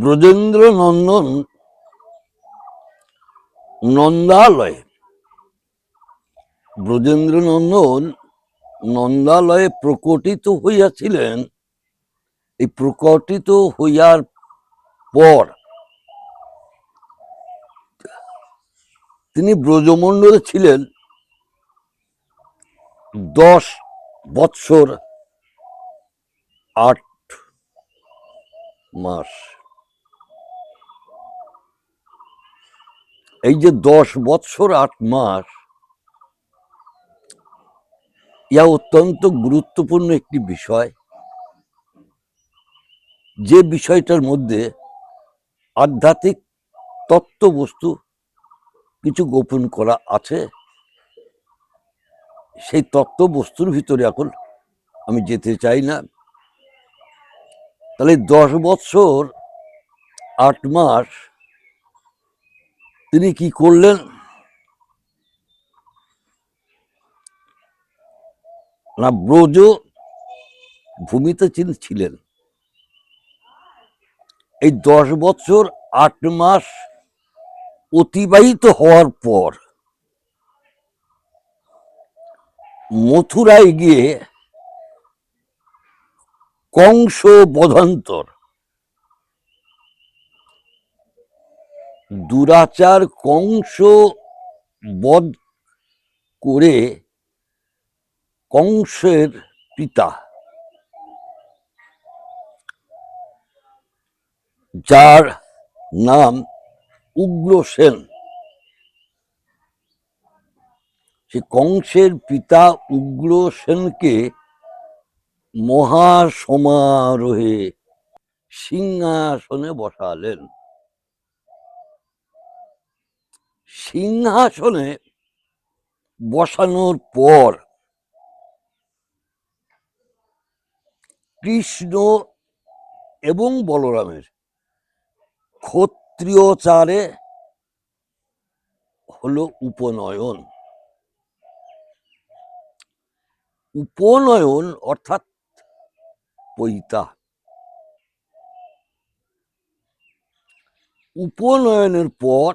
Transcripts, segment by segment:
ব্রজেন্দ্র নন্দন নন্দালয়ে ব্রজেন্দ্র নন্দন নন্দালয়ে প্রকটিত হইয়াছিলেন। এই প্রকটিত হইয়ার পর তিনি ব্রজমণ্ডলে ছিলেন 10 বৎসর 8 মাস। এই যে 10 বৎসর 8 মাস, ইয়া অত্যন্ত গুরুত্বপূর্ণ একটি বিষয়, যে বিষয়টার মধ্যে আধ্যাত্মিক তত্ত্ববস্তু কিছু গোপন করা আছে। সেই তত্ত্ববস্তুর ভিতরে এখন আমি যেতে চাই না। তাহলে 10 বৎসর 8 মাস তিনি কি করলেন না, ব্রজ ভূমিতে তিনি ছিলেন। এই 10 বৎসর 8 মাস অতিবাহিত হওয়ার পর মথুরায় গিয়ে কংস বধান্তর, দুরাচার কংস বধ করে কংসের পিতা, যার নাম উগ্রসেন, সে কংসের পিতা উগ্রসেনকে মহাসমারোহে সিংহাসনে বসালেন। সিংহাসনে বসানোর পর কৃষ্ণ এবং বলরামের ক্ষত্রিয়চারে হলো উপনয়ন। উপনয়ন অর্থাৎ পৈতা। উপনয়নের পর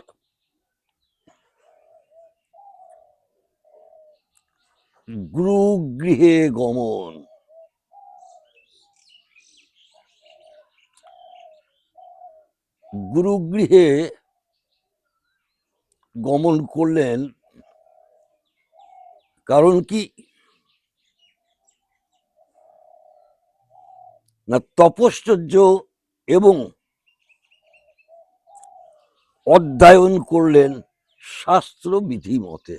গুরুগৃহে গমন। গুরুগৃহে গমন করলেন, কারণ কি না, তপশ্চর্য এবং অধ্যয়ন করলেন শাস্ত্র বিধি মতে।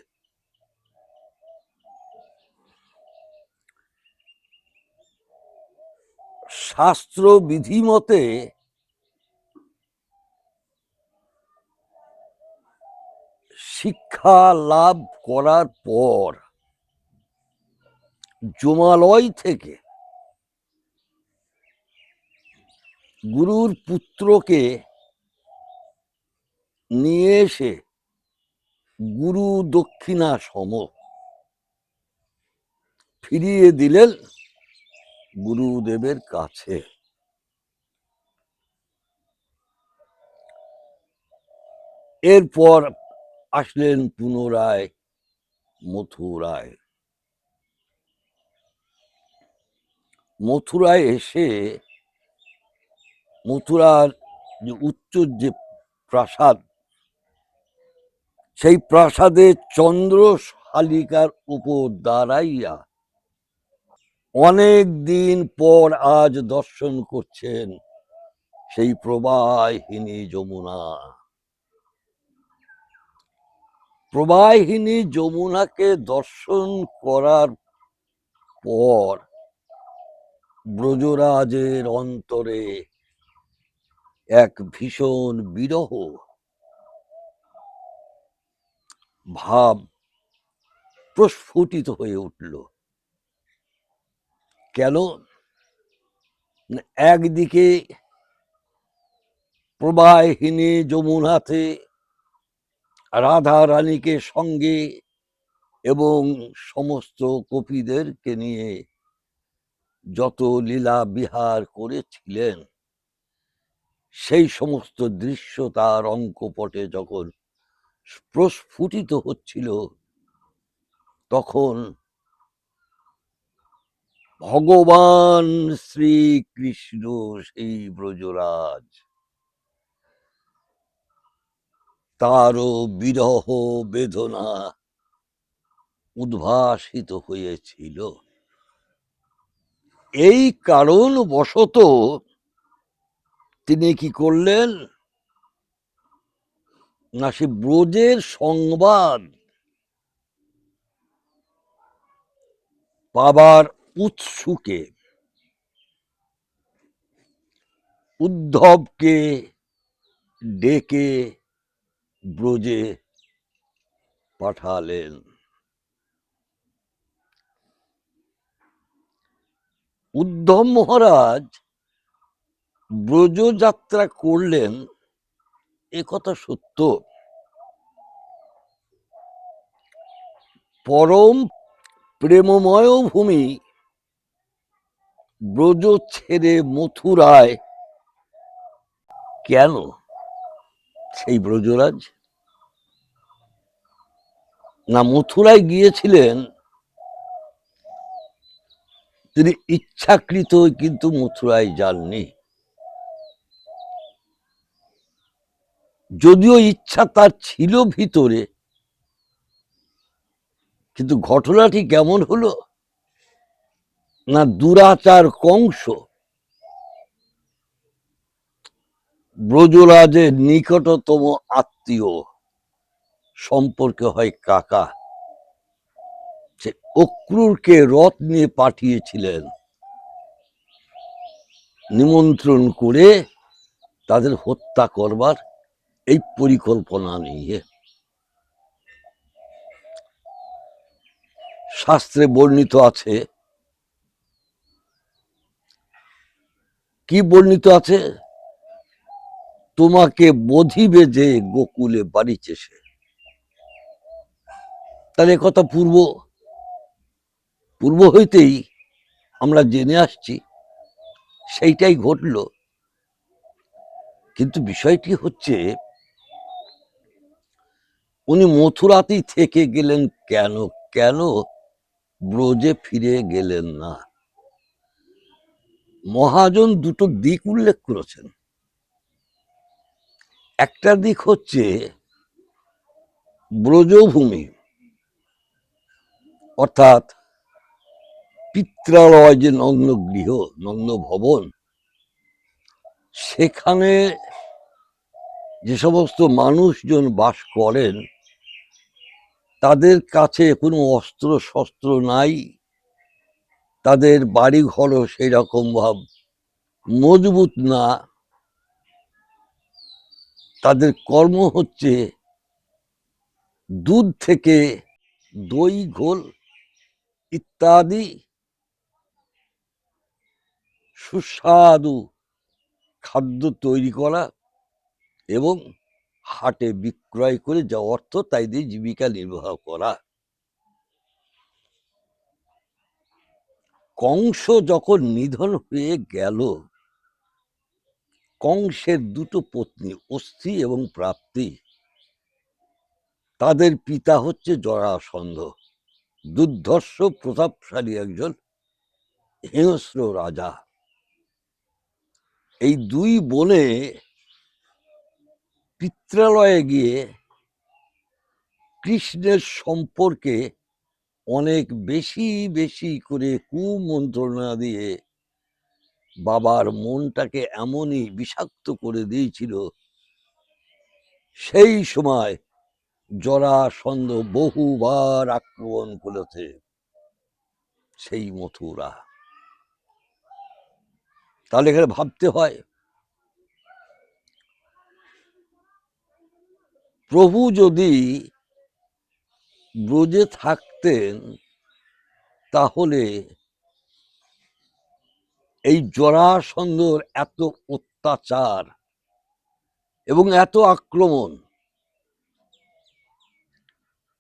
শাস্ত্র বিধি মতে শিক্ষা লাভ করার পর যমালয় থেকে গুরুর পুত্রকে নিয়ে এসে গুরু দক্ষিণা সম ফিরিয়ে দিলেন গুরুদেবের কাছে। এরপর আসলেন পুনরায় মথুরায়। মথুরায় এসে মথুরার যে উত্তর যে প্রাসাদ, সেই প্রাসাদে চন্দ্রশালিকার উপর দাঁড়াইয়া অনেক দিন পর আজ দর্শন করছেন সেই প্রবাহিনী যমুনা। প্রবাহিনী যমুনাকে দর্শন করার পর ব্রজরাজের অন্তরে এক ভীষণ বিরহ ভাব প্রস্ফুটিত হয়ে উঠল। কেন? একদিকে প্রবাহিনী যমুনাতে রাধা রানীকে সঙ্গে এবং সমস্ত গোপীদেরকে নিয়ে যত লীলা বিহার করেছিলেন, সেই সমস্ত দৃশ্য তার অঙ্কপটে যখন প্রস্ফুটিত হচ্ছিল, তখন ভগবান শ্রীকৃষ্ণ, সেই ব্রজরাজ, তারও বিরহ বেদনা উদ্ভাসিত হয়েছিল। এই কারণবশত তিনি কি করলেন না, সে ব্রজের সংবাদ পাবার উৎসুকে উদ্ধবকে ডেকে ব্রজে পাঠালেন। উদ্ধব মহারাজ ব্রজযাত্রা করলেন, এ কথা সত্য। পরম প্রেমময় ভূমি ব্রজ ছেড়ে মথুরায় কেন সেই ব্রজরাজ? না, মথুরায় গিয়েছিলেন তিনি ইচ্ছাকৃত, কিন্তু মথুরায় যাননি। যদিও ইচ্ছা তার ছিল ভিতরে, কিন্তু ঘটনাটি কেমন হলো না, দুরাচার কংস ব্রজরাজের নিকটতম আত্মীয়, সম্পর্কে হয় কাকা, সে অক্রূরকে রথ নিয়ে পাঠিয়েছিলেন নিমন্ত্রণ করে তাদের হত্যা করবার এই পরিকল্পনা নিয়ে। শাস্ত্রে বর্ণিত আছে, কি বর্ণিত আছে? তোমাকে বধিবে যে গোকুলে বাড়িছে সে। তাহলে কথা পূর্ব হইতেই আমরা জেনে আসছি, সেইটাই ঘটল। কিন্তু বিষয়টি হচ্ছে, উনি মথুরাতেই থেকে গেলেন কেন? কেন ব্রজে ফিরে গেলেন না? মহাজন দুটো দিক উল্লেখ করেছেন। একটা দিক হচ্ছে ব্রজভূমি, অর্থাৎ পিত্রালয়, যে নন্দগৃহ, নন্দ ভবন, সেখানে যে সমস্ত মানুষজন বাস করেন, তাদের কাছে কোনো অস্ত্র শস্ত্র নাই, তাদের বাড়ি ঘরও সেই রকম ভাব মজবুত না। তাদের কর্ম হচ্ছে দুধ থেকে দই, ঘোল ইত্যাদি সুস্বাদু খাদ্য তৈরি করা এবং হাটে বিক্রয় করে যা অর্থ, তাই দিয়ে জীবিকা নির্বাহ করা। কংস যখন নিধন হয়ে গেল, কংসের দুটো পত্নী, অস্থি এবং প্রাপ্তি, তাদের পিতা হচ্ছে জরাসন্ধ, দুর্ধর্ষ প্রতাপশালী একজন হিংস্র রাজা। এই দুই বোনে পিত্রালয়ে গিয়ে কৃষ্ণের সম্পর্কে অনেক বেশি বেশি করে কুমন্ত্রণা দিয়ে বাবার মনটাকে এমনই বিষাক্ত করে দিয়েছিল, সেই সময় জরাসন্ধ বহুবার আক্রমণ করেছে সেই মথুরা। তাহলে এখানে ভাবতে হয়, প্রভু যদি ব্রজে থাকতেন, তাহলে এই জরাসন্ধর এত অত্যাচার এবং এত আক্রমণ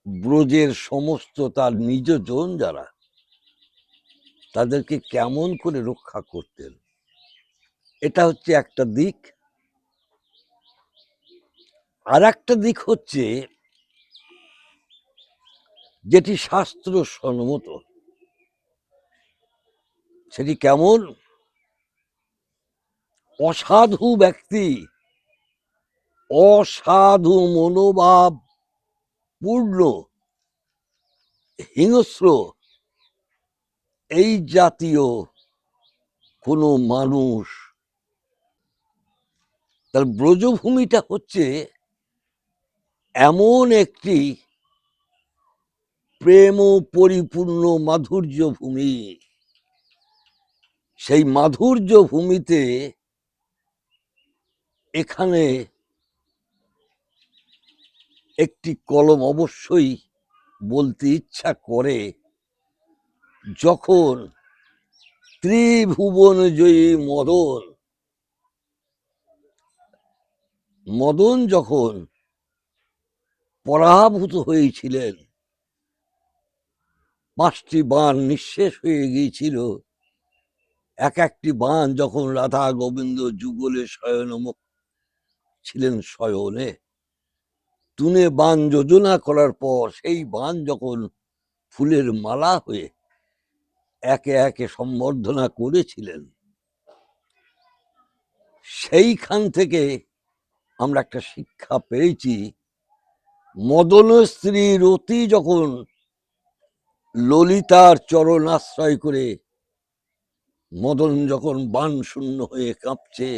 ব্রজের সমস্ত তার নিজজন যারা, তাদেরকে কেমন করে রক্ষা করতেন? এটা হচ্ছে একটা দিক। আর একটা দিক হচ্ছে যেটি শাস্ত্র সম্মত, সেটি কেমন? অসাধু ব্যক্তি, অসাধু মনোভাব পূর্ণ, হিংস্র, এই জাতীয় কোনো মানুষ, তার ব্রজভূমিটা হচ্ছে এমন একটি প্রেম পরিপূর্ণ মাধুর্য ভূমি। সেই মাধুর্য ভূমিতে এখানে একটি কলম অবশ্যই বলতে ইচ্ছা করে, যখন ত্রিভুবন জয়ী মদন যখন পরাভূত হয়েছিলেন, 5টি বাণ নিঃশেষ হয়ে গিয়েছিল, এক একটি বাণ যখন রাধা গোবিন্দ যুগলে শয়ন ছিলেন শয়নে, তুনে বাণ যোজনা করার পর সেই বাণ যখন ফুলের মালা হয়ে একে একে সম্বর্ধনা করেছিলেন, সেইখান থেকে আমরা একটা শিক্ষা পেয়েছি। মদন স্ত্রী রতি যখন ললিতার চরণ আশ্রয় করে, মদন যখন বাণ শূন্য হয়ে কাঁপছে,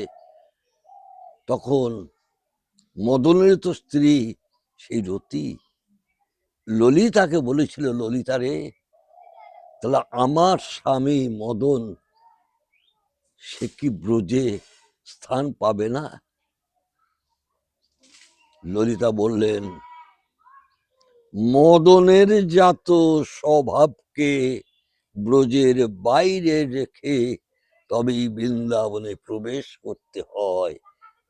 তখন মদনের তো স্ত্রী সেই রতি, ললিতাকে বলেছিল, ললিতা রে, তাহলে আমার স্বামী মদন সে কি ব্রজে স্থান পাবে না? ললিতা বললেন, মদনের জাত স্বভাবকে ব্রজের বাইরে রেখে তবেই বৃন্দাবনে প্রবেশ করতে হয়।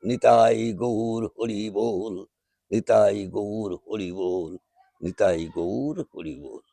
নিতাই গৌর হরি বল, নিতাই গৌর হরি বল, নিতাই গৌর হরি বল।